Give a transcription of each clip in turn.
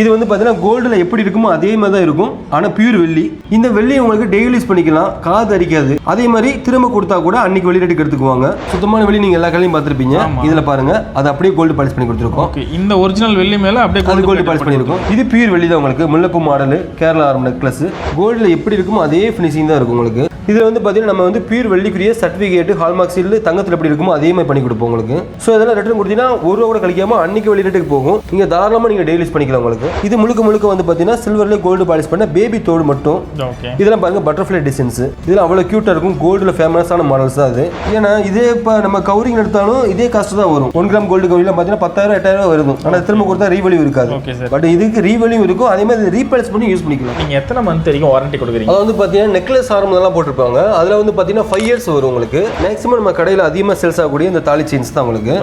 இது வந்து பார்த்தீங்கன்னா கோல்டில் எப்படி இருக்குமோ அதே மாதிரி தான் இருக்கும், ஆனால் பியூர் வெள்ளி. இந்த வெள்ளி உங்களுக்கு டெய்லி யூஸ் பண்ணிக்கலாம், காது அரிக்காது. அதே மாதிரி திரும்ப கொடுத்தா கூட அன்னைக்கு வெள்ளி ரேட்டுக்கு எடுத்துக்குவாங்க. சுத்தமான வெள்ளி நீங்கள் எல்லா கடையிலும் பார்த்துருப்பீங்க. இதில் பாருங்க, அது அப்படியே கோல்டு பாலிஷ் பண்ணி கொடுத்துருக்கோம். இந்த ஒரிஜினல் வெள்ளி மேலே அப்படியே கோல்டு பாலிஷ் பண்ணியிருக்கோம். இது பியூர் வெள்ளி தான் உங்களுக்கு. முல்லைப்பூ மாடல் கேரளா ஆரம் நெக்லஸ் கோல்டில் எப்படி இருக்குமோ அதே ஃபினிஷிங் தான் இருக்கும் உங்களுக்கு. இதில் வந்து பார்த்தீங்கன்னா நம்ம வந்து பியூர் வெள்ளிக்குரிய சர்டிஃபிகேட் ஹால்மார்க் சீல் தங்கத்தில் எப்படி இருக்குமோ அதே மாதிரி பண்ணி கொடுப்போம் உங்களுக்கு. ஸோ இதெல்லாம் ரிட்டர்ன் கொடுத்தீங்கன்னா ஒரு ரூபா கூட கழிக்காம அன்னைக்கு வெளி ரேட்டுக்கு போகும். நீங்கள் தாராளமாக நீங்கள் டெய்லி யூஸ் பண்ணிக்கலாம் உங்களுக்கு. இது முழுக்க வந்து பார்த்தீங்கன்னா சில்வர்ல கோல்டு பாலிஷ் பண்ண பேபி தோடு மட்டும். இதெல்லாம் பாருங்க பட்டர்ஃப்ளை டிசைன்ஸ். இதெல்லாம் அவ்வளோ க்யூட்டாக இருக்கும். கோல்டில் ஃபேமஸான மாடல்ஸ் தான் அது. ஏன்னா இதே இப்போ நம்ம கவரிங் எடுத்தாலும் இதே காஸ்ட் தான் வரும். 1 கிராம் கோல்டு கவரிங்லாம் பார்த்தீங்கன்னா 10,000 8,000 வரும். ஆனால் திரும்ப கொடுத்தா ரீவெல்யூ இருக்காது. பட் இதுக்கு ரீவெல்யூ இருக்கும். அதே மாதிரி ரீபாலிஷ் பண்ணி யூஸ் பண்ணிக்கலாம். நீங்கள் எத்தனை மந்த் வரைக்கும் வாரண்டி கொடுக்குறீங்க? அது வந்து பார்த்தீங்கன்னா நெக்லஸ் ஆரம் எல்லாம் போட்டிருப்பாங்க. அதில் வந்து பார்த்தீங்கன்னா 5 இயர்ஸ் வரும் உங்களுக்கு. மேக்ஸிமம் நம்ம கடையில் அதிகமாக சேல்ஸ் ஆகக்கூடிய இந்த தாலி செயின்ஸ் தான் உங்களுக்கு.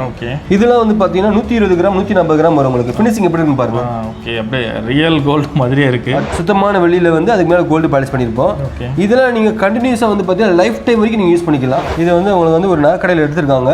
இதெல்லாம் வந்து பார்த்தீங்கன்னா 120 கிராம் 140 கிராம் வரும் உங்களுக்கு. ஃபினிஷிங் எப்படி இருக்குன்னு பாருங்க. ஓகே, அப்படியே ரியல் கோல்டு மாதிரியே இருக்கு. சுத்தமான வெளியில வந்து அதுக்கு மேலே கோல்டு பாலிஷ் பண்ணியிருப்போம். இதெல்லாம் நீங்கள் கண்டினியூஸாக வந்து பார்த்தீங்கன்னா லைஃப் டைம் வரைக்கும் நீங்கள் யூஸ் பண்ணிக்கலாம். இது வந்து உங்களுக்கு வந்து ஒரு நகைக்கடையில் எடுத்திருக்காங்க.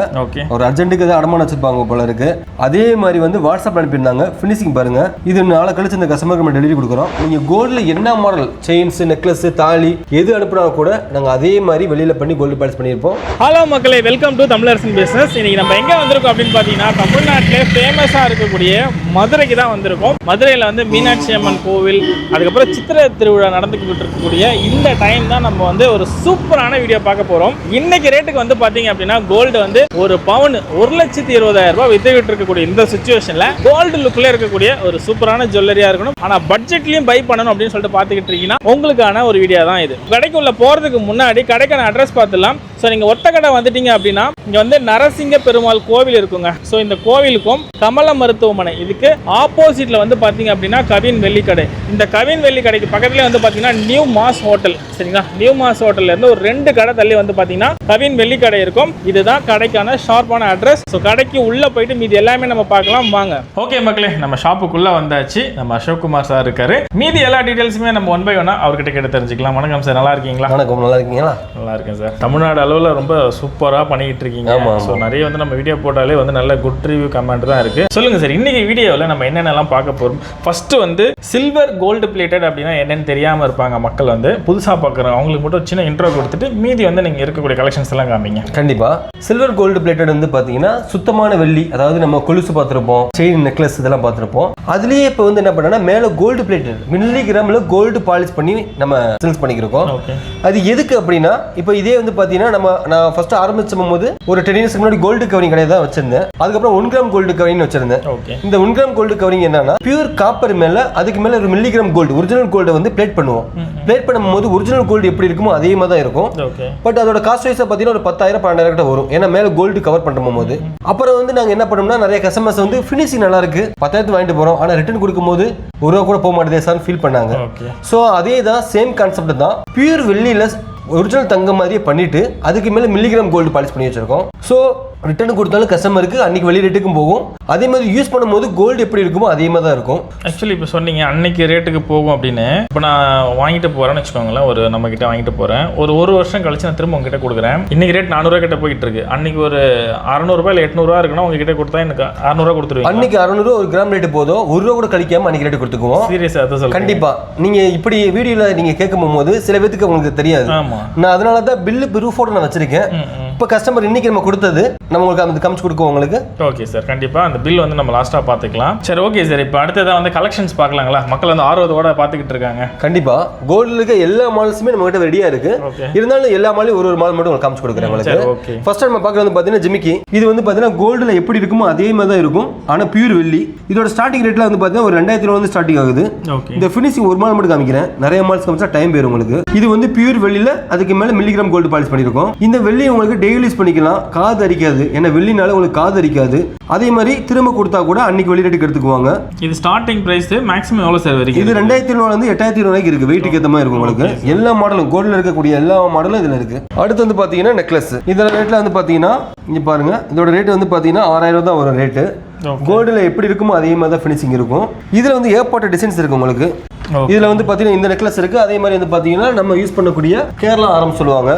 ஒரு அர்ஜென்ட்டுக்கு தான் அடமானம் வச்சிருப்பாங்க போல இருக்கு. அதே மாதிரி வந்து வாட்ஸ்அப் அனுப்பியிருந்தாங்க. ஃபினிஷிங் பாருங்க. இது நாளை கழிச்சு இந்த கஸ்டமருக்கு நம்ம டெலிவரி கொடுக்குறோம். நீங்கள் கோல்டில் என்ன மாடல் செயின்ஸ் நெக்லஸ் தாலி எது அனுப்புனா கூட நாங்கள் அதே மாதிரி வெளியில பண்ணி கோல்டு பாலிஷ் பண்ணியிருப்போம். ஹலோ மக்களே, வெல்கம் டு தமிழரசன் பிசினஸ். இன்னைக்கு நம்ம எங்கே வந்திருக்கோம் அப்படின்னு பார்த்தீங்கன்னா தமிழ்நாட்டிலே ஃபேமஸாக இருக்கக்கூடிய மதுரைக்கு தான் வந்திருக்கோம். மதுரையில் வந்து மீனாட்சி அம்மன் கோவில், அதுக்கப்புறம் சித்திரை திருவிழா நடந்துக்கிட்டு இருக்கக்கூடிய இந்த டைம் தான் நம்ம வந்து ஒரு சூப்பரான வீடியோ பார்க்க போகிறோம். இன்னைக்கு ரேட்டுக்கு வந்து பார்த்தீங்க அப்படின்னா கோல்டு வந்து ஒரு பவுன் 1,20,000 ரூபாய் வித்துக்கிட்டு இருக்கக்கூடிய இந்த சுச்சுவேஷனில் கோல்டு லுக்கில் இருக்கக்கூடிய ஒரு சூப்பரான ஜுவல்லரியாக இருக்கணும், ஆனால் பட்ஜெட்லையும் பை பண்ணணும் அப்படின்னு சொல்லிட்டு பார்த்துக்கிட்டு இருக்கீங்கன்னா உங்களுக்கான ஒரு வீடியோ தான் இது. கடைக்குள்ள போகிறதுக்கு முன்னாடி கடைக்கான அட்ரஸ் பார்த்துலாம். ஸோ நீங்கள் ஒத்த கடை வந்துட்டீங்க அப்படின்னா இங்கே வந்து நரசிங்க பெருமாள் கோவில் இருக்குங்க. ஸோ இந்த கோவிலுக்கும் கமல மருத்துவமனை இதுக்கு ஆப்போசிட்டில் வந்து பார்த்தீங்க அப்படின்னா கவின் வெள்ளிக்கடை. இந்த கவின் வெள்ளிக்கடைக்கு பக்கத்துலேயே வந்து பார்த்தீங்கன்னா நியூ மாஸ் ஹோட்டல், சரிங்களா? நியூ மாஸ் ஹோட்டல்லேருந்து ஒரு 2 கடை தள்ளி வந்து பார்த்தீங்கன்னா கவின் வெள்ளிக்கடை இருக்கும். இதுதான் கடைக்கான ஷார்ப்பான அட்ரஸ். ஸோ கடைக்கு உள்ளே போயிட்டு மீதி எல்லாமே நம்ம பார்க்கலாம் வாங்க. ஓகே மக்களே, நம்ம ஷாப்புக்குள்ளே வந்தாச்சு. நம்ம அசோக் குமார் சார் இருக்காரு. மீதி எல்லா டீட்டெயில்ஸுமே நம்ம 1 by 1 அவர்கிட்ட கேட்டு தெரிஞ்சுக்கலாம். வணக்கம் சார், நல்லா இருக்கீங்களா? வணக்கம், நல்லா இருக்கீங்களா? நல்லா இருக்கேன் சார். தமிழ்நாடு அளவில் ரொம்ப சூப்பராக பண்ணிக்கிட்டு இருக்கீங்க. ஸோ நிறைய வந்து நம்ம வீடியோ போட்டாலே வந்து நல்ல குட் ரிவ்யூ கமெண்ட் தான் இருக்கு. சொல்லுங்க சார், இன்னைக்கு வீடியோவில் நம்ம என்னென்னலாம் பார்க்க போறோம்? ஃபர்ஸ்ட் வந்து சில்வர் கோல்டு பிளேட்டட் அப்படின்னா என்னன்னு தெரியாமல் இருப்பாங்க மக்கள், வந்து புதுசாக பார்க்குறாங்க. அவங்களுக்கு மட்டும் ஒரு சின்ன இன்ட்ரோ கொடுத்துட்டு மீதி வந்து நீங்கள் இருக்கக்கூடிய கலெக்ஷன்ஸ் எல்லாம் காமிங்க. கண்டிப்பாக. சில்வர் கோல்டு பிளேட்டட் வந்து பார்த்தீங்கன்னா சுத்தமான வெள்ளி, அதாவது நம்ம கொலுசு பார்த்துருப்போம், செயின் நெக்லஸ் இதெல்லாம் பார்த்துருப்போம். அதுலேயே இப்போ வந்து என்ன பண்ணா மேலே கோல்டு பிளேட்டட் மில்லி கிராமில் கோல்டு பாலிஷ் பண்ணி நம்ம சேல்ஸ் பண்ணிக்கிறோம். அது எதுக்கு அப்படின்னா இப்போ இதே வந்து பார்த்தீங்கன்னா நான் ஃபர்ஸ்ட் ஆரம்பிச்சும் போது ஒரு 10 இயர்ஸ்க்கு முன்னாடி கோல்டு கவரிங் கடை தான் வச்சிருந்தேன். அதுக்கப்புறம் 1 கிராம் கோல்டு கவரிங் வச்சிருந்தேன். இந்த 1 கிராம் கோல்டு கவரிங் என்னன்னா பியூர் காப்பர் மேல அதுக்கு மேல ஒரு milligram gold original gold வந்து பிளேட் பண்ணுவோம். பிளேட் பண்ணும்போது ஒரிஜினல் கோல்டு எப்படி இருக்குமோ அதே மாதிரி தான் இருக்கும். பட் அதோட காஸ்ட் வைஸா பார்த்தீங்கன்னா ஒரு 10,000 12,000 கிட்ட வரும். ஏன்னா மேல கோல்டு கவர் பண்ணும் போது. அப்புறம் வந்து நாங்க என்ன பண்ணோம்னா நிறைய கஸ்டமர்ஸ் வந்து ஃபினிஷிங் நல்லா இருக்கு 10,000 வாங்கிட்டு போறோம், ஆனா ரிட்டர்ன் கொடுக்கும்போது ஒரு ரூபா கூட போக மாட்டேதே சார் ஃபீல் பண்ணாங்க. ஸோ அதே தான் சேம் கான்செப்ட் தான். பியூர் வெள்ளியில ஒரிஜினல் தங்கம் மாதிரியே பண்ணிட்டு அதுக்கு மேலே மில்லிகிராம் கோல்டு பாலிஷ் பண்ணி வச்சிருக்கோம். ஸோ ரிட்டர்ன் கொடுத்தாலும் கஸ்டமருக்கு அன்னைக்கு வெளி ரேட்டுக்கும் போகும். அதே மாதிரி யூஸ் பண்ணும்போது கோல்டு எப்படி இருக்குமோ அதே மாதிரி தான் இருக்கும். ஆக்சுவலி இப்போ சொன்னீங்க அன்னைக்கு ரேட்டுக்கு போகும் அப்படின்னு. இப்போ நான் வாங்கிட்டு போகிறேன்னு வச்சுக்கோங்களேன், ஒரு நம்ம கிட்ட வாங்கிட்டு போகிறேன், ஒரு வருஷம் கழிச்சு நான் திரும்ப உங்ககிட்ட கொடுக்குறேன். இன்னைக்கு ரேட் 400 கிட்ட போயிட்டு இருக்கு. அன்னைக்கு ஒரு 600 இல்லை 800 இருக்குன்னா உங்ககிட்ட கொடுத்தா எனக்கு 600 கொடுத்துருவீங்க. அன்னைக்கு 600 ஒரு கிராம் ரேட்டு போதும், 1 ரூபா கூட கழிக்காம அன்னைக்கு ரேட்டு கொடுத்துக்குவோம். சீரியஸா அதை சொல்லுங்க. கண்டிப்பா நீங்க இப்படி வீடியோல நீங்க கேட்கும் போது சில பேருக்கு உங்களுக்கு தெரியாது. நான் அதனால தான் பில்லு ப்ரூஃபோட நான் வச்சிருக்கேன். இப்போ கஸ்டமர் இன்னைக்கு நம்ம கொடுத்தது நம்ம உங்களுக்கு அந்த காமிச்சு கொடுக்குவோம் உங்களுக்கு. ஓகே சார், கண்டிப்பா அந்த பில் வந்து நம்ம லாஸ்ட்டாக பார்த்துக்கலாம். சரி ஓகே சார், இப்போ அடுத்ததாக வந்து கலெக்ஷன்ஸ் பார்க்கலாங்களா? மக்கள் வந்து ஆர்வத்தோட பார்த்துக்கிட்டு இருக்காங்க. கண்டிப்பா கோல்டில் இருக்க எல்லா மாடல்ஸுமே நம்ம கிட்ட ரெடியா இருக்கு. இருந்தாலும் எல்லா மாலையும் ஒரு மாடல் மட்டும் உங்களுக்கு காமிச்சு கொடுக்குறேன் உங்களுக்கு. ஃபர்ஸ்ட் நம்ம பார்க்கறது வந்து பார்த்தீங்கன்னா ஜிமிக்கி. இது வந்து பார்த்தீங்கன்னா கோல்டில் எப்படி இருக்குமோ அதே மாதிரி தான் இருக்கும், ஆனால் பியூர் வெள்ளி. இதோட ஸ்டார்டிங் ரேட்ல வந்து பார்த்தீங்கன்னா ஒரு 2000 வந்து ஸ்டார்டிங் ஆகுது. இந்த ஃபினிஷிங் ஒரு மாடல் மட்டும் காமிக்கிறேன், நிறைய மாடல்ஸ் காமிச்சா டைம் போயிடும் உங்களுக்கு. இது வந்து பியூர் வெள்ளியில அதுக்கு மேலே மில்லிகிராம் கோல்டு பாலிஷ் பண்ணியிருக்கோம். இந்த வெள்ளி உங்களுக்கு டெய்லி யூஸ் பண்ணிக்கலாம், காது அரிக்காது. ஏன்னா வெள்ளினால உங்களுக்கு காது அரிக்காது. அதே மாதிரி திரும்ப கொடுத்தா கூட அன்னைக்கு வெளி ரேட்டுக்கு எடுத்துக்குவாங்க. இது ஸ்டார்டிங் பிரைஸ் மேக்ஸிமம் எவ்வளவு சார் வரைக்கும்? இது 2,500 வந்து 8,200 வரைக்கும் இருக்கு. வெயிட்டுக்கு ஏற்ற மாதிரி இருக்கும் உங்களுக்கு. எல்லா மாடலும் கோல்டில் இருக்கக்கூடிய எல்லா மாடலும் இதுல இருக்கு. அடுத்து வந்து பாத்தீங்கன்னா நெக்லஸ். இதோட ரேட்ல வந்து பாத்தீங்கன்னா இங்க பாருங்க, இதோட ரேட் வந்து பாத்தீங்கன்னா 6000 தான் வரும் ரேட்டு. கோல்டில் எப்படி இருக்குமோ அதே மாதிரி தான் ஃபினிஷிங் இருக்கும். இதில் வந்து ஏகப்பட்ட டிசைன்ஸ் இருக்கு உங்களுக்கு. 1 கிராம் கோல்டு கவரிங் 1,20,000 ரேட்டு. இதுல வந்து பாத்தீங்கன்னா இந்த நெக்லஸ் இருக்கு. அதே மாதிரி வந்து பாத்தீங்கன்னா நம்ம யூஸ் பண்ணக்கூடிய கேரளா ஆரம் சொல்லுவாங்க.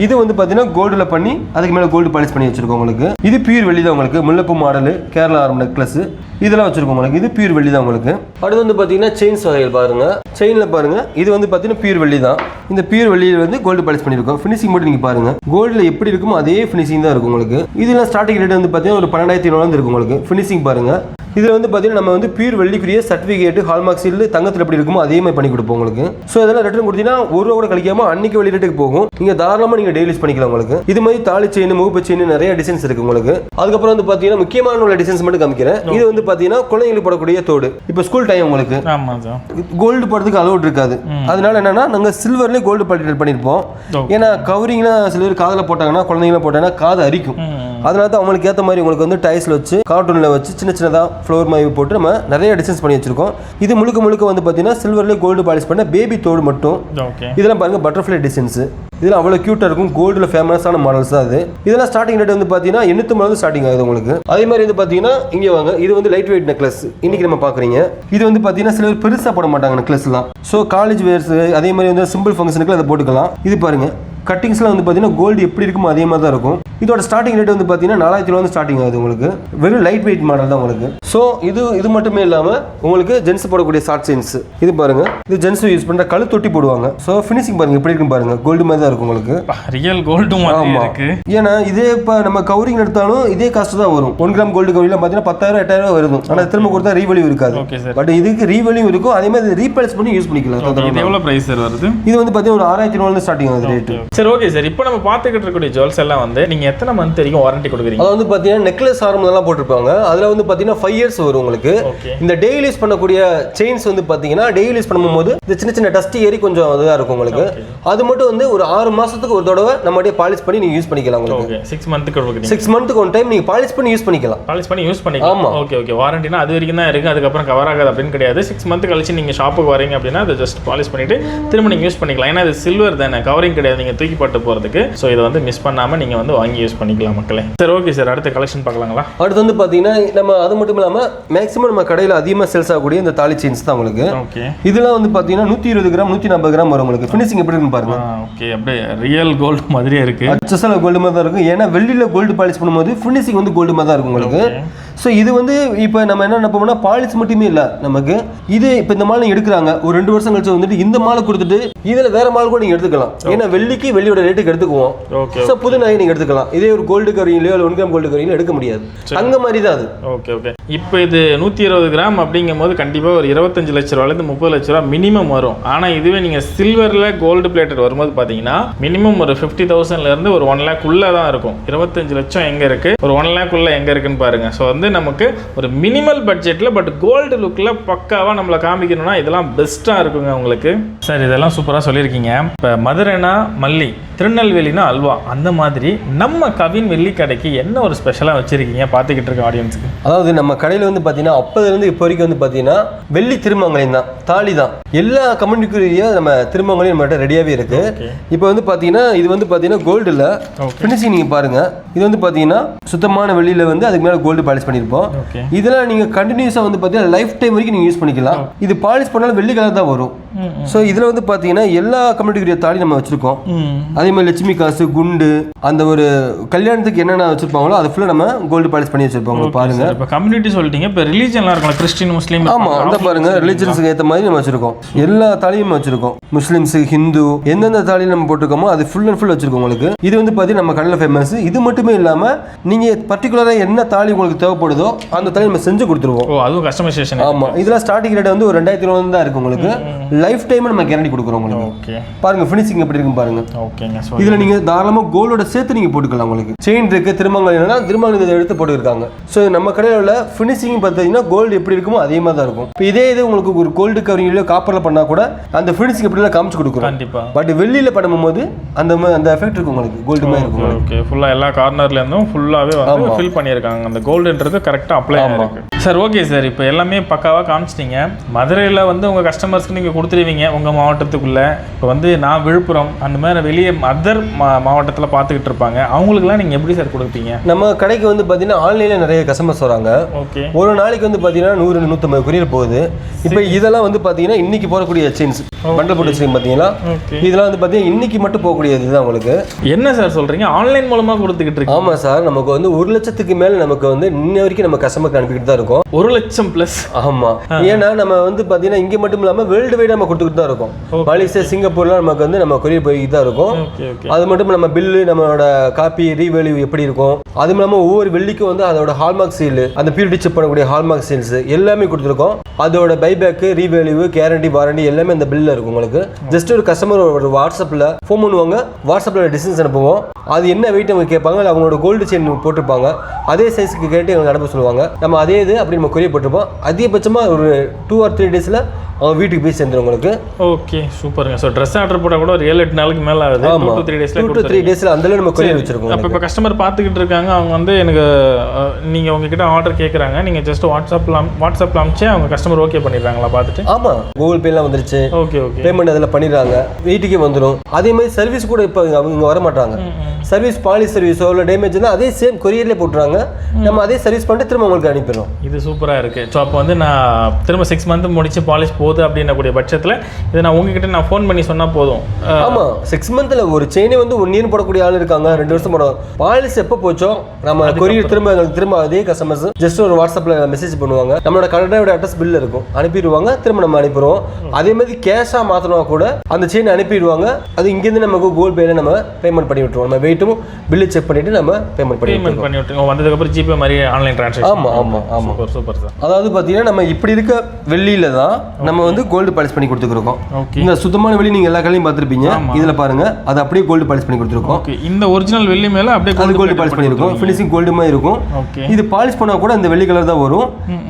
இது வந்து பாத்தீங்கன்னா கோல்டுல பண்ணி அதுக்கு மேல கோல்டு பாலிஷ் பண்ணி வச்சிருக்கோம் உங்களுக்கு. இது பியூர் வெள்ளி தான் உங்களுக்கு. முல்லைப்பூ மாடல் கேரளா ஆரம் நெக்லஸ் இதெல்லாம் வச்சிருக்கோம் உங்களுக்கு. இது பியூர் வெள்ளி தான் உங்களுக்கு. அடுத்து வந்து பாத்தீங்கன்னா செயின்ஸ் வகைகள் பாருங்க. செயின்ல பாருங்க இது வந்து பாத்தீங்கன்னா பியூர் வெள்ளி தான். இந்த பியூர் வெள்ளியில வந்து கோல்டு பாலிஷ் பண்ணிருக்கோம். ஃபினிஷிங் மட்டும் நீங்க பாருங்க. கோல்டுல எப்படி இருக்குமோ அதே ஃபினிஷிங் தான் இருக்கும் உங்களுக்கு. இதெல்லாம் ஸ்டார்டிங் ரேட் வந்து பாத்தீங்கன்னா ஒரு 12,700 இருக்கும் உங்களுக்கு. ஃபினிஷிங் பாருங்க. இதில் வந்து பார்த்தீங்கன்னா நம்ம வந்து பியூர் வெள்ளிக்குரிய சர்டிஃபிகேட் ஹால்மார்க் சீல் தங்கத்தில் எப்படி இருக்குமோ அதே மாதிரி பண்ணி கொடுப்போம் உங்களுக்கு. ஸோ இதெல்லாம் ரிட்டர்ன் கொடுத்தீங்கன்னா ஒரு ரூபா கூட கழிக்காம அன்னைக்கு வெளி ரேட்டுக்கு போகும். நீங்கள் தாராளமாக நீங்கள் டெய்லி யூஸ் பண்ணிக்கலாம் உங்களுக்கு. இது மாதிரி தாலி செயின் முகப்பு செயின் நிறைய டிசைன்ஸ் இருக்கு உங்களுக்கு. அதுக்கப்புறம் வந்து பார்த்தீங்கன்னா முக்கியமான உள்ள டிசைன்ஸ் மட்டும் காமிக்கிறேன். இது வந்து பார்த்தீங்கன்னா குழந்தைங்களுக்கு போடக்கூடிய தோடு. இப்போ ஸ்கூல் டைம் உங்களுக்கு கோல்டு போடுறதுக்கு அலோட் இருக்காது. அதனால என்னன்னா நாங்கள் சில்வர்லேயே கோல்டு பாலிஷ் பண்ணியிருப்போம். ஏன்னா கவரிங்லாம் சில பேர் காதில் போட்டாங்கன்னா குழந்தைங்களாம் போட்டாங்கன்னா காது அரிக்கும். அதனால தான் அவங்களுக்கு ஏற்ற மாதிரி உங்களுக்கு வந்து டைல்ஸில் வச்சு கார்ட்டூனில் வச்சு சின்ன சின்னதாக ஃப்ளோர் மாதிரி போட்டு நம்ம நிறைய டிசைன்ஸ் பண்ணி வச்சிருக்கோம். இது முழுக்க வந்து பார்த்தீங்கன்னா சில்வர்லேயே கோல்டு பாலிஷ் பண்ண பேபி தோடு மட்டும். இதெல்லாம் பாருங்க பட்டர்ஃப்ளை டிசைன்ஸ். இதெல்லாம் அவ்வளோ க்யூட்டாக இருக்கும். கோல்டில் ஃபேமஸான மாடல்ஸ் தான் அது. இதெல்லாம் ஸ்டார்டிங் ரேட் வந்து பார்த்தீங்கன்னா 850 ஸ்டார்டிங் ஆகுது உங்களுக்கு. அதே மாதிரி வந்து பார்த்தீங்கன்னா இங்கே வாங்க. இது வந்து லைட் வெயிட் நெக்லஸ் இன்னைக்கு நம்ம பார்க்குறீங்க. இது வந்து பார்த்தீங்கன்னா சில பேர் பெருசாக போட மாட்டாங்க நெக்லஸ்லாம். ஸோ காலேஜ் வேர்ஸ் அதே மாதிரி வந்து சிம்பிள் ஃபங்க்ஷனுக்கு அதை போட்டுக்கலாம். இது பாருங்க கட்டிங்ஸ்லாம் வந்து பார்த்தீங்கன்னா கோல்டு எப்படி இருக்குமோ அதே மாதிரி தான் இருக்கும். இதோட ஸ்டார்டிங் ரேட் வந்து பார்த்தீங்கன்னா 4000 வந்து ஸ்டார்டிங் ஆகுது உங்களுக்கு. வெறும் லைட் வெயிட் மாடல் தான் உங்களுக்கு. ஸோ இது மட்டுமே இல்லாமல் உங்களுக்கு ஜென்ஸ் போடக்கூடிய ஷார்ட் செயின்ஸ் இது பாருங்க. இது ஜென்ஸ் யூஸ் பண்ணுற கழு தொட்டி போடுவாங்க. ஸோ ஃபினிஷிங் பாருங்க எப்படி இருக்குன்னு பாருங்க. கோல்டு மாதிரி தான் இருக்கும் உங்களுக்கு. ரியல் கோல்டு மாதிரி இருக்கு. ஏன்னா இதே இப்போ நம்ம கவரிங் எடுத்தாலும் இதே காஸ்ட் தான் வரும். 1 கிராம் கோல்டு கவரிங்லாம் பார்த்தீங்கன்னா 10,000 8,000 வருது. ஆனால் திரும்ப கொடுத்தா ரீவெல்யூ இருக்காது. பட் இதுக்கு ரீவெல்யூ இருக்கும். அதே மாதிரி ரீப்ளேஸ் பண்ணி யூஸ் பண்ணிக்கலாம். இது எவ்வளவு பிரைஸ் வருது? இது வந்து பார்த்தீங்கன்னா ஒரு 6,700 ஸ்டார்டிங் ஆகுது ரேட். சரி ஓகே சார். இப்போ நம்ம பார்த்துக்கிட்டு இருக்கக்கூடிய ஜுவல்ஸ் எல்லாம் வந்து நீங்க எத்தனை மந்த் வரைக்கும் வாரண்டி கொடுக்குறீங்க? அது வந்து பார்த்தீங்கன்னா நெக்லஸ் ஆரம்பம் போட்டிருப்பாங்க. அதில் வந்து பார்த்தீங்கன்னா 5 இயர்ஸ் வரும் உங்களுக்கு. இந்த டெய்லி யூஸ் பண்ணக்கூடிய செயின்ஸ் வந்து பார்த்தீங்கன்னா டெய்லி யூஸ் பண்ணும்போது இந்த சின்ன சின்ன டஸ்ட் ஏறி கொஞ்சம் இதாக இருக்கும் உங்களுக்கு. அது மட்டும் வந்து ஒரு 6 மாசத்துக்கு ஒரு தடவை நம்ம அப்படியே பாலிஷ் பண்ணி நீங்க யூஸ் பண்ணிக்கலாம் உங்களுக்கு. 6 மந்த்துக்கு கொடுக்குறீங்க. 6 மந்த்துக்கு ஒன் டைம் நீங்க பாலிஷ் பண்ணி யூஸ் பண்ணிக்கலாம். பாலிஷ் பண்ணி யூஸ் பண்ணிக்கலாம். ஆமா ஓகே. வாரண்டினா அது வரைக்கும் தான் இருக்கு. அதுக்கப்புறம் கவர் ஆகாது அப்படின்னு கிடையாது. 6 மந்த் கழிச்சு நீங்க ஷாப்புக்கு வரீங்க அப்படின்னா அதை ஜஸ்ட் பாலிஷ் பண்ணிட்டு திரும்ப நீங்க யூஸ் பண்ணிக்கலாம். ஏன்னா இது சில்வர் தானே, கவரிங் கிடையாது நீங்க தூக்கி போட்டு போறதுக்கு. ஸோ இதை வந்து மிஸ் பண்ணாம நீங்க வந்து வாங்கி யூஸ் பண்ணிக்கலாம் மக்களே. சரி ஓகே சார். அடுத்த கலெக்ஷன் பார்க்கலாங்களா? அடுத்து வந்து பார்த்தீங்கன்னா நம்ம அது மட்டும் இல்லாமல் மேக்ஸிமம் நம்ம கடையில் அதிகமாக சேல்ஸ் ஆகக்கூடிய இந்த தாலி செயின்ஸ் தான் உங்களுக்கு. ஓகே. இதெல்லாம் வந்து பார்த்தீங்கன்னா 120 கிராம் 140 கிராம் வரும் உங்களுக்கு. ஃபினிஷிங் எப்படி இருக்குன்னு பாருங்க. ஓகே. அப்படியே ரியல் கோல்டு மாதிரியே இருக்கு. அச்சசல கோல்டு மாதிரி தான் இருக்கும். ஏன்னா வெள்ளியில கோல்டு பாலிஷ் பண்ணும்போது ஃபினிஷிங் வந்து கோல்டு மாதிரி தான் இருக்கும் உங்களுக்கு. ஸோ இது வந்து இப்போ நம்ம என்ன நினைப்போம்னா பாலிஷ் மட்டுமே இல்லை நமக்கு. இது இப்போ இந்த மாலை எடுக்கிறாங்க ஒரு 2 வருஷம் கழிச்சு வந்துட்டு இந்த மாலை கொடுத்துட்டு இதில் வேற மாலை கூட நீங்கள் எடுத்துக்கலாம். ஏன்னா வெள்ளிக்கு வெள்ளியோட ரேட்டுக்கு எடுத்துக்குவோம். ஸோ புது நகை நீங்கள் எடுத்துக்கலாம். இதே ஒரு கோல்டு கவரிங்லையோ இல்லை 1 கிராம் கோல்டு கவரிங்லையோ எடுக்க முடியாது. அங்க மாதிரி தான் அது. ஓகே. இப்போ இது 120 கிராம் அப்படிங்கும் போது கண்டிப்பாக ஒரு 25 லட்ச ரூபாயிலிருந்து 30 லட்ச ரூபா மினிமம் வரும். ஆனால் இதுவே நீங்கள் சில்வரில் கோல்டு பிளேட்டட் வரும்போது பார்த்தீங்கன்னா மினிமம் ஒரு 50,000லேருந்து ஒரு 1 லேக் உள்ள தான் இருக்கும். 25 லட்சம் எங்கே இருக்கு, ஒரு 1 லேக் உள்ள எங்கே இருக்குன்னு பாருங்க. ஸோ வந்து நமக்கு ஒரு மினிமல் பட்ஜெட்டில் பட் கோல்டு லுக்கில் பக்காவாக நம்மளை காமிக்கணும்னா இதெல்லாம் பெஸ்ட்டாக இருக்குங்க உங்களுக்கு. சார் இதெல்லாம் சூப்பராக சொல்லியிருக்கீங்க. இப்போ மதுரைனா மல்லி, திருநெல்வேலினா அல்வா, அந்த மாதிரி நம்ம கவின் வெள்ளி கடைக்கு என்ன ஒரு ஸ்பெஷலாக வச்சிருக்கீங்க பார்த்துக்கிட்டு இருக்க ஆடியன்ஸுக்கு? அதாவது நம்ம கடையில் வந்து பார்த்தீங்கன்னா அப்போதுலேருந்து இப்போ வரைக்கும் வந்து பார்த்தீங்கன்னா வெள்ளி திருமங்கலையும் தான், தாலி தான். எல்லா கம்யூனிட்டிக்குரிய நம்ம திருமங்கலையும் நம்மகிட்ட ரெடியாகவே இருக்கு. இப்போ வந்து பார்த்தீங்கன்னா இது வந்து பார்த்தீங்கன்னா கோல்டு இல்லை ஃபினிஷிங் நீங்கள் பாருங்க. இது வந்து பார்த்தீங்கன்னா சுத்தமான வெள்ளியில் வந்து அதுக்கு மேலே கோல்டு பாலிஷ் பண்ணியிருப்போம். இதெல்லாம் நீங்கள் கண்டினியூஸாக வந்து பார்த்தீங்கன்னா லைஃப் டைம் வரைக்கும் நீங்கள் யூஸ் பண்ணிக்கலாம். இது பாலிஷ் பண்ணாலும் வெள்ளி கலர் தான் வரும். ஸோ இதில் வந்து பார்த்தீங்கன்னா எல்லா கம்யூனிட்டிக்குரிய தாலி நம்ம வச்சிருக்கோம். அதே மாதிரி லட்சுமி காசு, குண்டு, அந்த ஒரு கல்யாணத்துக்கு என்னென்ன வச்சிருப்பாங்களோ அது ஃபுல்லாக நம்ம கோல்டு பாலிஷ் பண்ணி வச்சிருப்பாங்க பாருங்க. இப்போ கம்யூனிட்டி சொல்லிட்டீங்க, இப்போ ரிலீஜன்லாம் இருக்கும், கிறிஸ்டின், முஸ்லீம். ஆமாம் அந்த பாருங்க ரிலீஜன்ஸுக்கு ஏற்ற மாதிரி நம்ம வச்சிருக்கோம். எல்லா தாலியும் வச்சிருக்கோம். முஸ்லீம்ஸ், ஹிந்து, எந்தெந்த தாலியும் நம்ம போட்டிருக்கோமோ அது ஃபுல் அண்ட் ஃபுல் வச்சிருக்கோம் உங்களுக்கு. இது வந்து பார்த்தீங்கன்னா நம்ம கடையில் ஃபேமஸ். இது மட்டுமே இல்லாமல் நீங்கள் பர்டிகுலராக என்ன தாலி உங்களுக்கு தேவைப்படுதோ அந்த தாலி நம்ம செஞ்சு கொடுத்துருவோம். அதுவும் கஸ்டமைசேஷன். ஆமாம் இதெல்லாம் ஸ்டார்டிங் ரேட் வந்து ஒரு 2000 தான் இருக்கு உங்களுக்கு. லைஃப் டைம் நம்ம கேரண்டி கொடுக்குறோம் உங்களுக்கு. ஓகே பாருங்க ஃபினிஷிங் எப்படி இருக்கும் பாருங்க. ஓகேங்க. இதுல நீங்க தாராளமா கோல்டோட சேர்த்து நீங்க போட்டுக்கலாம். உங்களுக்கு செயின் இருக்கு, திருமங்கலம் என்னன்னா திருமங்கலம் இதை எடுத்து போட்டுருக்காங்க. ஸோ நம்ம கடையில் உள்ள ஃபினிஷிங் பார்த்தீங்கன்னா கோல்டு எப்படி இருக்குமோ அதே மாதிரி தான் இருக்கும். இப்போ இதே இது உங்களுக்கு ஒரு கோல்டு கவரிங்லயோ காப்பர்ல பண்ணா கூட அந்த ஃபினிஷிங் எப்படிலாம் காமிச்சு கொடுக்குறோம். கண்டிப்பா. பட் வெள்ளியில பண்ணும்போது அந்த எஃபெக்ட் இருக்கும் உங்களுக்கு, கோல்டு மாதிரி இருக்கும். ஓகே ஃபுல்லா எல்லா கார்னர்ல இருந்தும் ஃபுல்லாவே வந்து ஃபில் பண்ணியிருக்காங்க. அந்த கோல்டுன்றது கரெக்டாக அப்ளை ஆகும். சார் ஓகே சார், இப்போ எல்லாமே பக்காவாக காமிச்சிட்டிங்க. மதுரையில் வந்து உங்கள் கஸ்டமர்ஸ்க்கு நீங்கள் கொடுத்துருவீங்க உங்கள் மாவட்டத்துக்குள்ளே. இப்போ வந்து நான் விழுப்புரம் அந்த மாதிரி வெளியே அதர் மாவட்டத்தில் பார்த்துக்கிட்டு இருப்பாங்க, அவங்களுக்குலாம் நீங்கள் எப்படி சார் கொடுப்பீங்க? நம்ம கடைக்கு வந்து பார்த்தீங்கன்னா ஆன்லைனில் நிறைய கஸ்டமர்ஸ் வராங்க. ஓகே. ஒரு நாளைக்கு வந்து பார்த்தீங்கன்னா 100-150 கொரியர் போகுது. இப்போ இதெல்லாம் வந்து பார்த்தீங்கன்னா இன்னைக்கு போகக்கூடிய செயின்ஸ் பண்டல் போட்டு வச்சுருக்கீங்க பார்த்தீங்களா, இதெல்லாம் வந்து பார்த்தீங்கன்னா இன்னைக்கு மட்டும் போகக்கூடியது தான் உங்களுக்கு. என்ன சார் சொல்கிறீங்க, ஆன்லைன் மூலமாக கொடுத்துக்கிட்டு இருக்கு? ஆமாம் சார், நமக்கு வந்து 1 லட்சத்துக்கு மேலே நமக்கு வந்து இன்ன வரைக்கும் நம்ம கஸ்டமருக்கு அனுப்பிக்கிட்டு தான் இருக்கோம். 1 லட்சம் ப்ளஸ். ஆமாம், ஏன்னா நம்ம வந்து பார்த்தீங்கன்னா இங்கே மட்டும் இல்லாமல் வேர்ல்டு வைடாக நம்ம கொடுத்துக்கிட்டு தான் இருக்கோம். மலேசியா, சிங்கப்பூர்லாம் நமக்கு வந்து நம்ம கொரியர் போய்கிட்டு தான் இருக்கும். அது மட்டும் நம்ம பில்லு, நம்மளோட காப்பி, ரீவேல்யூ எப்படி இருக்கும், அதுவும் இல்லாமல் ஒவ்வொரு வெள்ளிக்கும் வந்து அதோட ஹால்மார்க் சீல், அந்த பியூரிட்டி செக் பண்ணக்கூடிய ஹால்மார்க் சீல்ஸ் எல்லாமே கொடுத்துருக்கோம். அதோட பைபேக்கு, ரீவேல்யூ, கேரண்டி, வாரண்டி எல்லாமே அந்த பில்லில் இருக்கும் உங்களுக்கு. ஜஸ்ட் ஒரு கஸ்டமர் ஒரு வாட்ஸ்அப்பில் ஃபோன் பண்ணுவாங்க, வாட்ஸ்அப்பில் டிஸ்டன்ஸ் அனுப்புவோம். அது என்ன வெயிட் அவங்க கேட்பாங்க, அவங்களோட கோல்டு செயின் போட்டிருப்பாங்க, அதே சைஸுக்கு கேட்டு எங்களுக்கு அனுப்ப சொல்லுவாங்க. நம்ம அதே இது அப்படி நம்ம கொரியர் போட்டிருப்போம். அதிகபட்சமாக ஒரு 2 or 3 டேஸில் அவங்க வீட்டுக்கு போய் சேர்ந்துடும் உங்களுக்கு. ஓகே, சூப்பருங்க. ஸோ ட்ரெஸ் ஆர்டர் போட்டால் கூட ஒரு 7-8 நாளுக்கு மேலே ஆகுது. 2 to 3 டேஸில் 2 to 3 டேஸில் அந்த நம்ம கொரியர் வச்சிருக்கோம். அப்போ இப்போ கஸ்டமர் பார்த்துக்கிட்டு இருக்காங்க, அவங்க வந்து எனக்கு நீங்கள் உங்ககிட்ட ஆர்டர் கேட்குறாங்க, நீங்கள் ஜஸ்ட் வாட்ஸ்அப்பில் அனுப்பிச்சு அவங்க கஸ்டமர் ஓகே பண்ணிடுறாங்களா பார்த்துட்டு? ஆமாம், கூகுள் பேலாம் வந்துருச்சு. ஓகே ஓகே, பேமெண்ட் அதில் பண்ணிடுறாங்க, வீட்டுக்கே வந்துடும். அதே மாதிரி சர்வீஸ் கூட இப்போ அவங்க வர மாட்டாங்க. சர்வீஸ் பாலிஷ் சர்வீஸோ இல்லை டேமேஜ்னா அதே சேம் கொரியர்லேயே போட்டுறாங்க, நம்ம அதே சர்வீஸ் பண்ணிட்டு திரும்ப உங்களுக்கு அனுப்பிடுறோம். இது சூப்பராக இருக்குது. ஸோ அப்போ வந்து நான் திரும்ப 6 month முடிச்சு பாலிஷ் போகுது அப்படின்னக்கூடிய பட்சத்தில் இதை நான் உங்ககிட்ட நான் ஃபோன் பண்ணி சொன்னால் போதும். ஆமாம், 6 monthல ஒரு செயினே வந்து 1 year போடக்கூடிய ஆள் இருக்காங்க, 2 வருஷம் போடுவாங்க. பாலிஷ் எப்போ போச்சோ நம்ம கொரியர் திரும்ப அதே கஸ்டமர்ஸ் ஜஸ்ட் ஒரு வாட்ஸ்அப்பில் மெசேஜ் பண்ணுவாங்க, நம்மளோட கடையோட அட்ரஸ் பில் இருக்கும், அனுப்பிடுவாங்க, திரும்ப நம்ம அனுப்பிடுவோம். அதே மாதிரி கேஷாக மாற்றணும் கூட அந்த செயின் அனுப்பிடுவாங்க. அது இங்கேருந்து நமக்கு கூகுள் பேல நம்ம பேமெண்ட் பண்ணி விட்டுருவோம். நம்ம வெயிட்டும் பில்லு செக் பண்ணிட்டு நம்ம பேமெண்ட் பண்ணி விட்டுருவோம். வந்ததுக்கப்புறம் ஜிபே மாதிரி ஆன்லைன் ட்ரான்சாக்ஷன். ஆமாம் ஆமாம் ஆமாம், சூப்பர் சார். அதாவது பார்த்தீங்கன்னா நம்ம இப்படி இருக்க வெள்ளியில தான் நம்ம வந்து கோல்டு பாலிஷ் பண்ணி கொடுத்துருக்கோம். இந்த சுத்தமான வெள்ளி நீங்கள் எல்லா கடையிலும் பார்த்துருப்பீங்க, இதில் பாருங்க அது அப்படியே கோல்டு பாலிஷ் பண்ணி கொடுத்துருக்கோம். இந்த ஒரிஜினல் வெள்ளி மேலே அப்படியே கோல்டு பாலிஷ் பண்ணியிருக்கோம், ஃபினிஷிங் கோல்டு மாதிரி இருக்கும். இது பாலிஷ் பண்ணால் கூட இந்த வெள்ளி கலர் தான் வரும்.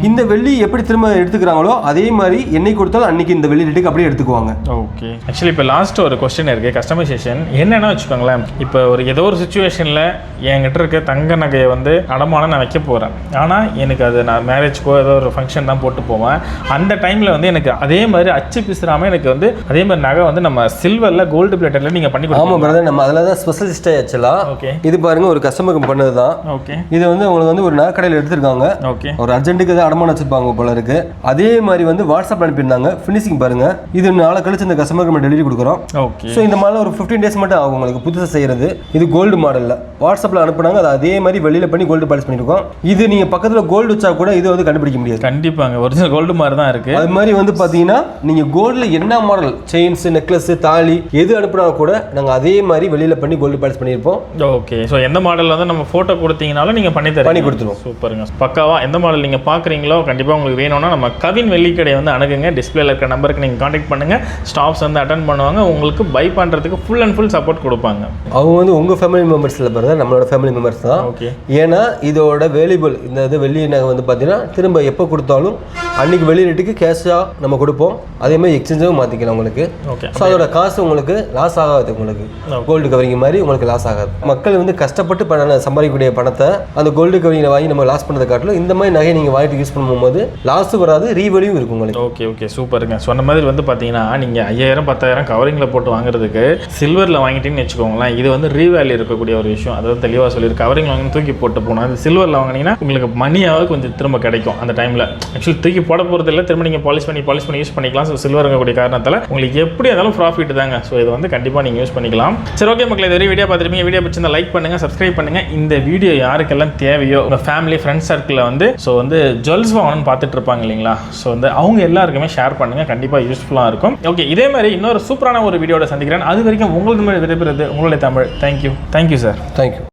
இந்த வெள்ளி எப்படி திரும்ப எடுத்துக்கிறாங்களோ அதே மாதிரி என்னைக்கு கொடுத்தாலும் அன்னைக்கு இந்த வெள்ளி ரேட்டுக்கு அப்படியே எடுத்துக்குவாங்க. ஓகே, ஆக்சுவலி இப்போ லாஸ்ட் ஒரு கொஸ்டின் இருக்குது, கஸ்டமைசேஷன் என்னென்னா வச்சுக்கோங்களேன். இப்போ ஒரு ஏதோ ஒரு சுச்சுவேஷனில் என்கிட்ட இருக்க தங்க நகையை வந்து அடமானம் நான் வைக்க போகிறேன், ஆனால் எனக்கு அது நான் மேரேஜ்க்கோ ஏதோ ஒரு ஃபங்க்ஷன் தான் போட்டு போவேன். அந்த டைமில் வந்து எனக்கு அதே மாதிரி அச்சு பிசுறாமல் எனக்கு வந்து அதே மாதிரி நகை வந்து நம்ம சில்வரில் கோல்டு பிளேட்டரில் நீங்கள் பண்ணி கொடுங்க. ஆமாம் பிரதர், நம்ம அதில் தான் ஸ்பெஷலிஸ்டே ஆக்சுவலாக. ஓகே, இது பாருங்க ஒரு கஸ்டமருக்கு பண்ணது தான். ஓகே, இது வந்து உங்களுக்கு வந்து ஒரு நகை கடையில் எடுத்திருக்காங்க. ஓகே, ஒரு அர்ஜென்ட்டுக்கு தான் அடமானம் வச்சிருப்பாங்க போல இருக்கு. அதே மாதிரி வந்து வாட்ஸ்அப் அனுப்பியிருந்தாங்க. ஃபினிஷிங் பாருங்க, இது நாளை கழிச்சு இந்த கஸ்டமருக்கு நம்ம டெலிவரி கொடுக்குறோம். ஓகே, ஸோ இந்த மாதிரி ஒரு 15 days மட்டும் ஆகும் உங்களுக்கு புதுசாக செய்யறது. இது கோல்டு மாடலில் வாட்ஸ்அப்பில் அனுப்புனாங்க, அது அதே மாதிரி வெளியில் பண்ணி கோல்டு பாலிஷ் பண்ணியிருக்கோம். இது நீங்கள் பக்கத்தில் கோல்டு வச்சா கூட இது வந்து கண்டுபிடிக்க முடியாது. கண்டிப்பாங்க, ஒரிஜினல் கோல்டு மாதிரி தான் இருக்குது. அது மாதிரி வந்து பார்த்தீங்கன்னா நீங்கள் கோல்டில் என்ன மாடல் செயின்ஸ், நெக்லஸ், தாலி எது அனுப்புனா கூட நாங்கள் அதே மாதிரி வெளியில் பண்ணி கோல்டு பாலிஷ் பண்ணியிருப்போம். ஓகே, ஸோ எந்த மாடல் வந்து நம்ம ஃபோட்டோ கொடுத்தீங்கனாலும் நீங்கள் பண்ணி கொடுத்துருவோம். சூப்பருங்க, பக்காவா எந்த மாடல் நீங்கள் பார்க்குறீங்களோ கண்டிப்பாக உங்களுக்கு வேணும்னா நம்ம கவின் வெள்ளிக்கடை வந்து அணுகுங்க. டிஸ்பிளேல இருக்கிற நம்பருக்கு நீங்கள் காண்டாக்ட் பண்ணுங்கள், ஸ்டாஃப்ஸ் வந்து அட்டன் பண்ணுவாங்க, உங்களுக்கு பை பண்ணுறதுக்கு ஃபுல் அண்ட் ஃபுல் சப்போர்ட் கொடுப்பாங்க. அவங்க வந்து உங்கள் ஃபேமிலி மெம்பர்ஸில் பாருங்க, நம்மளோட ஃபேமிலி மெம்பர்ஸ் தான். ஓகே, ஏன்னா இதோட வேல்யூபிள் இந்த இது வெள்ளி நகை வந்து பார்த்தீங்கன்னா திரும்ப எப்போ கொடுத்தாலும் அன்னைக்கு வெளி ரேட்டுக்கு கேஷாக நம்ம கொடுப்போம். அதே மாதிரி எக்ஸ்சேஞ்சும் மாற்றிக்கலாம் உங்களுக்கு. ஓகே, ஸோ அதோட காசு உங்களுக்கு லாஸ் ஆகாது, உங்களுக்கு கோல்டு கவரிங் மாதிரி உங்களுக்கு லாஸ் ஆகாது. மக்கள் வந்து கஷ்டப்பட்டு சம்பாதிக்கக்கூடிய பணத்தை அந்த கோல்டு கவரிங்கை வாங்கி நம்ம லாஸ் பண்ணதை காட்டிலும் இந்த மாதிரி நகையை நீங்கள் வாங்கிட்டு யூஸ் பண்ணும்போது லாஸும் வராது, ரீவெலியும் இருக்கும் உங்களுக்கு. ஓகே ஓகே, சூப்பருங்க. சொன்ன மாதிரி வந்து பார்த்தீங்கன்னா நீங்கள் 5000-10,000 கவரிங்கில் போட்டு வாங்குறதுக்கு சில்வரில் வாங்கிட்டீங்கன்னு வச்சுக்கோங்களேன், இது வந்து ரீவேல்யூ இருக்கக்கூடிய ஒரு விஷயம். அதாவது தெளிவாக சொல்லியிருக்கு. கவரிங் வாங்கி தூக்கி போட்டு போனால் அது சில்வரில் வாங்கினீங்கன்னா உங்களுக்கு மணியாவது கொஞ்சம் திரும்ப கிடைக்கும் அந்த டைமில். ஆக்சுவலி தூக்கி போட போகிறது இல்லை, திரும்ப நீங்கள் பாலிஷ் பண்ணி யூஸ் பண்ணிக்கலாம். ஸோ சில்வர் இருக்கக்கூடிய காரணத்தால் உங்களுக்கு எப்படி இருந்தாலும் ப்ராஃபிட் தாங்க. ஸோ இது வந்து கண்டிப்பாக நீங்கள் யூஸ் பண்ணிக்கலாம். சரி, ஓகே மக்களே, இது வீடியோ பார்த்துருப்பீங்க. வீடியோ பிடிச்சிருந்தா லைக் பண்ணுங்கள், சப்ஸ்கிரைப் பண்ணுங்கள். இந்த வீடியோ யாருக்கெல்லாம் தேவையோ உங்கள் ஃபேமிலி ஃப்ரெண்ட்ஸ் சர்க்கிளில் வந்து ஸோ வந்து ஜுவல்ஸ் வாங்கணும்னு பார்த்துட்டு இருப்பாங்க இல்லைங்களா, ஸோ வந்து அவங்க எல்லாருக்குமே ஷேர் பண்ணுங்கள், கண்டிப்பாக யூஸ்ஃபுல்லாக இருக்கும். ஓகே, இதே மாதிரி இன்னொரு சூப்பரான ஒரு வீடியோட சந்திக்கிறேன். அது வரைக்கும் உங்களுக்கு விடைபெறுவது உங்களுடைய தமிழ். Thank you sir. தேங்க்யூ.